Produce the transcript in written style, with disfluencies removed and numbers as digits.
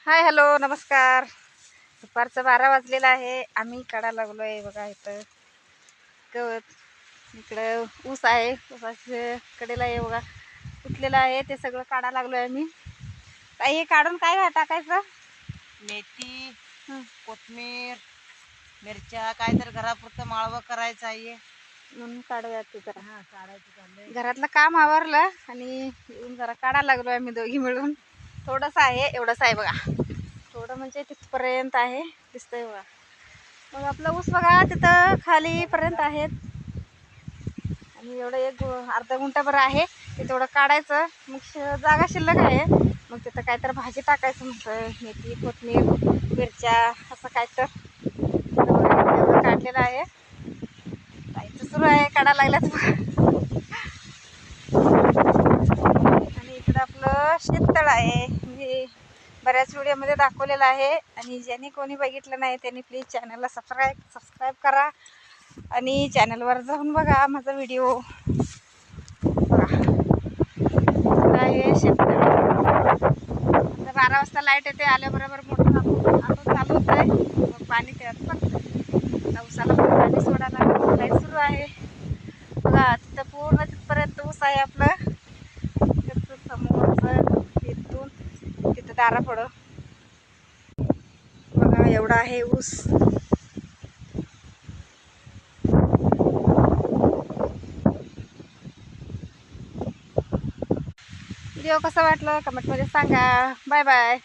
Hi hello नमस्कार. दुपारचं 12 वाजलेलं आहे. आम्ही काढा लागलो आहे बघा. इथं गवत इकडं ऊस आहे. ऊसाच्या कडेला आहे बघा, उठलेलं आहे. ते सगळं काढा लागलो आहे आम्ही. हे काढून काय टाकायचं? मेथी, कोथमीर, मिरच्या, काय तर घरापुरतं माळवं करायचं आहे म्हणून काढूया ते जरा. काढायचं चाललंय. घरातलं काम आवरलं आणि येऊन जरा काढा लागलो आम्ही दोघी मिळून. थोडंसं आहे, एवढंच आहे बघा. थोडं म्हणजे तिथपर्यंत आहे, दिसतंय बघा. मग आपलं ऊस बघा तिथं खालीपर्यंत आहेत आणि एवढं एक अर्धा गुंठाभर आहे. ते तेवढं काढायचं. मग जागा शिल्लक आहे. मग तिथं काय तर भाजी टाकायचं म्हणतं. मेथी, कोथमीर, मिरच्या असं काय तर एवढं काढलेलं आहे. जायचं सुरू आहे, काढा लागल्यात आणि इकडं आपलं शेततळ आहे. म्हणजे बऱ्याच व्हिडिओमध्ये दाखवलेलं आहे. आणि ज्यांनी कोणी बघितलं नाही त्यांनी प्लीज चॅनलला सबस्क्राईब करा आणि चॅनलवर जाऊन बघा माझा व्हिडिओ. बघा आहे शेततळ. 12 वाजता लाईट येते. आल्याबरोबर मोटर ऑटो चालू होत आहे. मग पाणी त्यात पण ऊसाला पण पाणी सोडायला लाईट सुरू आहे बघा. तिथं पूर्ण तिथपर्यंत ऊस आहे आपलं. समोरचं तिथून तिथं दारापुढं बघा एवढा आहे ऊस. व्हिडिओ कसा वाटलं कमेंटमध्ये सांगा. Bye bye.